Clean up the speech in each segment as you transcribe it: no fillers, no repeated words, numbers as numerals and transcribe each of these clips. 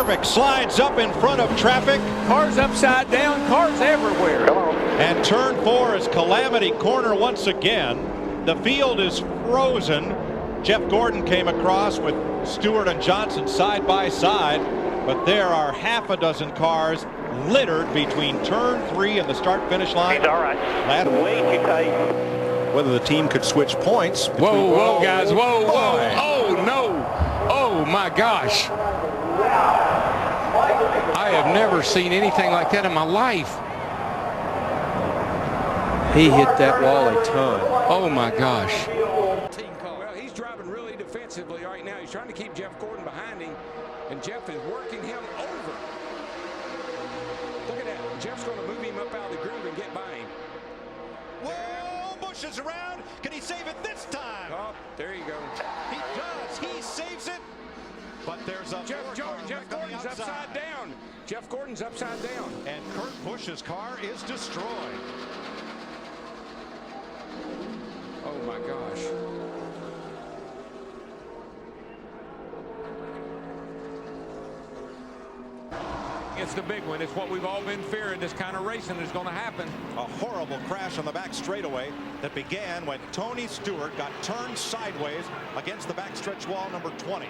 Harvick slides up in front of traffic. Cars upside down, cars everywhere. Come on. And turn 4 is calamity corner once again. The field is frozen. Jeff Gordon came across with Stewart and Johnson side by side, but there are half a dozen cars littered between turn 3 and the start-finish line. He's all right. Way too tight. Whether the team could switch points. Whoa, guys, whoa. Oh, no. Oh, my gosh. I have never seen anything like that in my life. He hit that wall a ton. Oh, my gosh. Well, he's driving really defensively right now. He's trying to keep Jeff Gordon behind him, and Jeff is working him over. Look at that. Jeff's going to move him up out of the groove and get by him. Whoa, Busch is around. Can he save it this time? Oh, there you go. He does. He saves it. But there's a Jeff Gordon's upside down. Jeff Gordon's upside down. And Kurt Busch's car is destroyed. Oh, my gosh. It's the big one. It's what we've all been fearing. This kind of racing is going to happen. A horrible crash on the back straightaway that began when Tony Stewart got turned sideways against the backstretch wall number 20.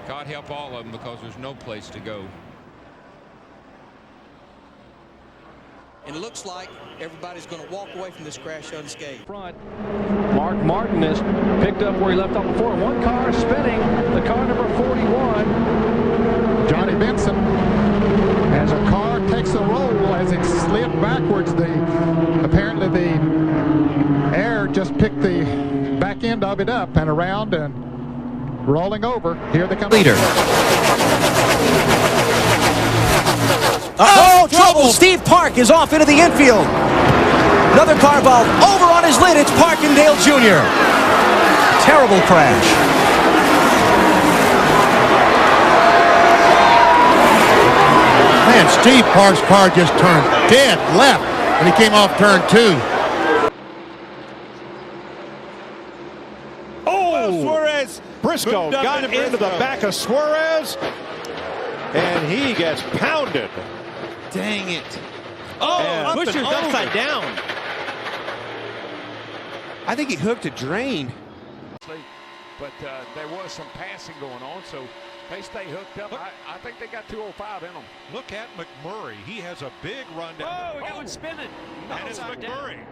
God help all of them, because there's no place to go. And it looks like everybody's going to walk away from this crash unscathed. Front, Mark Martin has picked up where he left off before. One car spinning, the car number 41. Johnny Benson, as a car takes a roll as it slid backwards. Apparently the air just picked the back end of it up and around and rolling over. Here they come. Leader. Oh, trouble! Steve Park is off into the infield. Another car involved. Over on his lid, it's Parkindale Jr. Terrible crash. Man, Steve Park's car just turned dead left when he came off turn 2. Oh, Suarez. Briscoe got into the back of Suarez, and he gets pounded. Dang it. Oh, Buescher's upside down. I think he hooked a drain. But there was some passing going on, so they stay hooked up. I think they got 205 in them. Look at McMurray. He has a big run down. Oh, we got one spinning. And it's McMurray.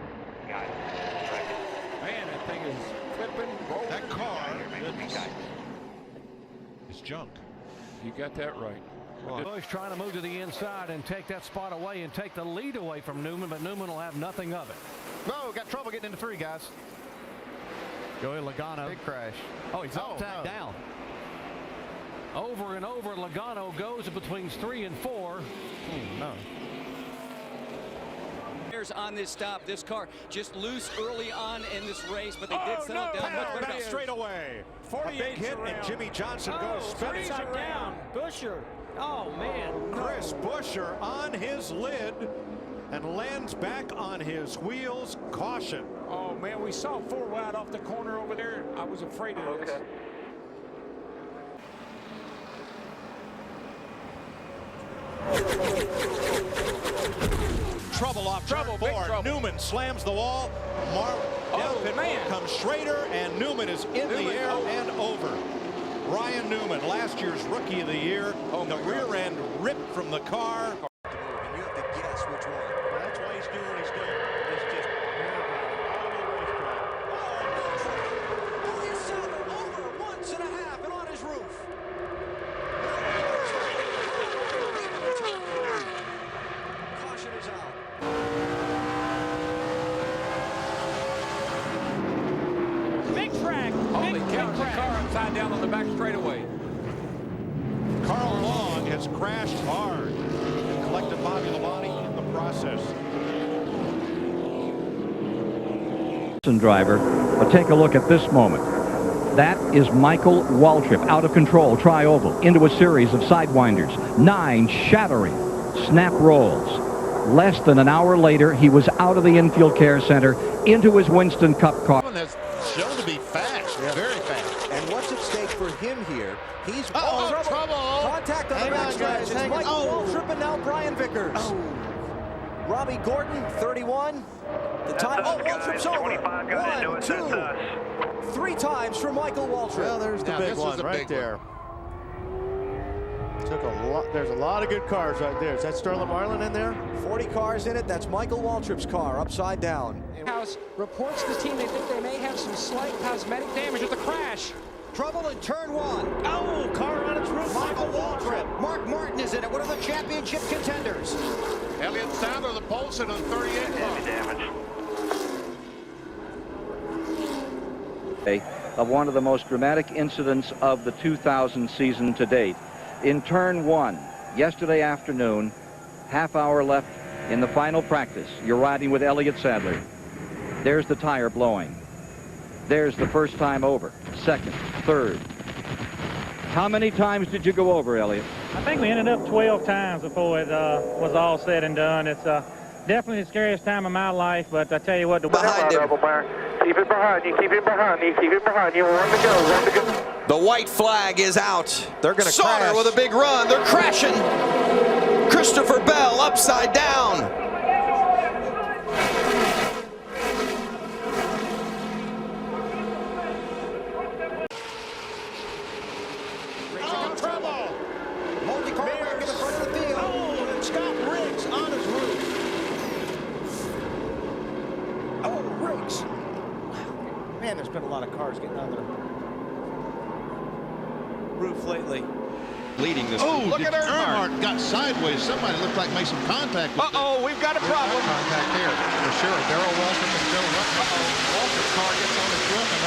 Man, that thing is flipping, rolling. That car is junk. You got that right. Busch trying to move to the inside and take that spot away and take the lead away from Newman, but Newman will have nothing of it. No, got trouble getting into 3, guys. Joey Logano. Big crash. Oh, he's upside down. Over and over, Logano goes between 3 and 4. No. On this stop, this car just loose early on in this race, but they did settle down much better. Back straight away. A big hit, and Jimmy Johnson goes spinning. Down. Buescher. Oh, man. Chris Buescher on his lid and lands back on his wheels. Caution. Oh, man, we saw 4 wide off the corner over there. I was afraid of this. Trouble off turn 4. Newman slams the wall. Comes Schrader, and Newman is in the air and over. Ryan Newman, last year's Rookie of the Year. The rear end ripped from the car. And you have to guess which one. That's why he's doing what he's doing. It's just Over 1.5 and on his roof. Caution is out. Big track. Holy cow, the car upside down on the back straightaway. Carl Long has crashed hard and collected Bobby Labonte in the process. Driver, but take a look at this moment. That is Michael Waltrip, out of control, tri-oval, into a series of sidewinders. 9 shattering snap rolls. Less than an hour later, he was out of the infield care center into his Winston Cup car. That's shown to be fast, very fast. He's trouble. Contact on the backstretch. It's Michael Waltrip and now Brian Vickers. Robbie Gordon, 31. The time. Waltrip's over. 1, 2, 3 times for Michael Waltrip. Well, there's the big one right there. Took a lot. There's a lot of good cars right there. Is that Sterling Marlin in there? 40 cars in it. That's Michael Waltrip's car, upside down. House reports to the team they think they may have some slight cosmetic damage with the crash. Trouble in turn 1. Oh, car on its roof. Michael Waltrip. Mark Martin is in it. One of the championship contenders. Elliott Sadler, the Polson on 38 car. Damage. Of one of the most dramatic incidents of the 2000 season to date. In turn 1, yesterday afternoon, half hour left in the final practice. You're riding with Elliott Sadler. There's the tire blowing. There's the first time over, second, third. How many times did you go over, Elliott? I think we ended up 12 times before it was all said and done. It's definitely the scariest time of my life, but I tell you what, Behind him. Keep it behind you, keep it behind you, keep it behind you. One to go, one to go. The white flag is out. They're going to crash. Sauter with a big run. They're crashing. Christopher Bell upside down. Trouble. Multi-car wreck in the front of the field. Oh, and Scott Riggs on his roof. Oh, Riggs. Man, there's been a lot of cars getting on their roof lately. Leading this. Oh, look at Earnhardt. Got sideways. Somebody looked like made some contact with Uh-oh, we've got a problem. Contact here, for sure. Darrell Waltrip is still running. Waltrip's car gets on his roof and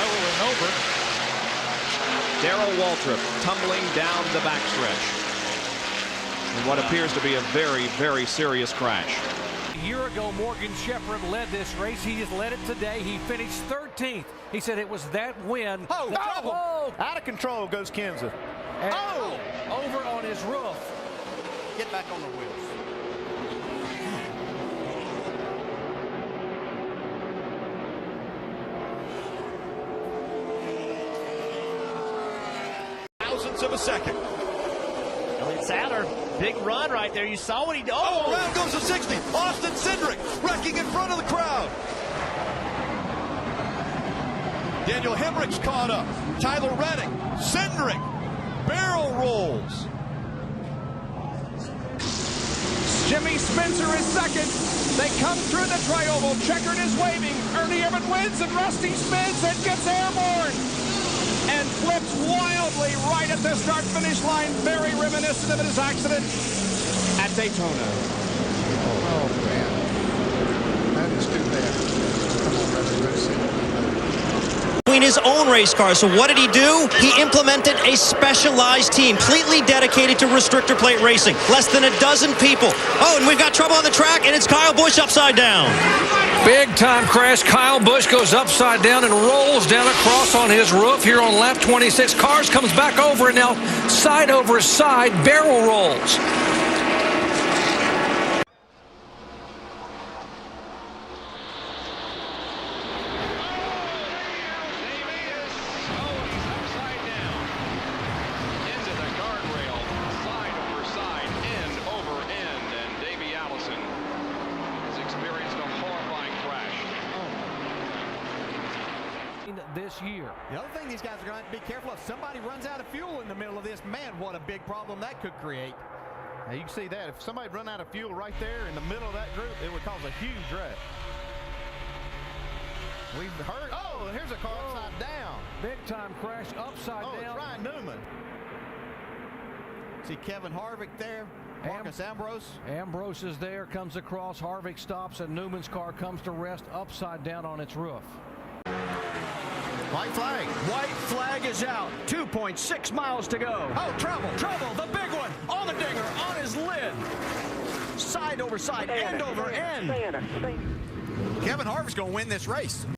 over. Darrell Waltrip tumbling down the backstretch in what appears to be a very, very serious crash. A year ago, Morgan Shepherd led this race. He just led it today. He finished 13th. He said it was that win. Out of control goes Kenseth. And over on his roof. Get back on the wheels. Thousandths of a second. Elliott Sadler, big run right there. You saw what he did. Oh, around goes the 60. Austin Cindric wrecking in front of the crowd. Daniel Hemrick's caught up. Tyler Reddick, Cindric, barrel rolls. Jimmy Spencer is second. They come through the tri-oval. Checkered is waving. Ernie Irvan wins and Rusty spins and gets airborne. And flips wildly right at the start-finish line. Very reminiscent of his accident at Daytona. Oh, man. That is too bad. Come on, brother. Let's see. Between his own race car. So what did he do? He implemented a specialized team, completely dedicated to restrictor plate racing. Less than a dozen people. Oh, and we've got trouble on the track, and it's Kyle Busch upside down. Big time crash. Kyle Busch goes upside down and rolls down across on his roof here on lap 26. Cars comes back over and now side over side barrel rolls. This year. The other thing these guys are going to have to be careful if somebody runs out of fuel in the middle of this. Man, what a big problem that could create. Now you can see that. If somebody run out of fuel right there in the middle of that group, it would cause a huge wreck. We've heard. Oh, here's a car upside down. Big time crash upside down. It's Ryan Newman. See Kevin Harvick there. Marcus Ambrose. Ambrose is there, comes across. Harvick stops, and Newman's car comes to rest upside down on its roof. White flag. White flag is out. 2.6 miles to go. Oh, trouble. Trouble, the big one, on the dinger, on his lid. Side over side, end over end. Kevin Harvick's going to win this race.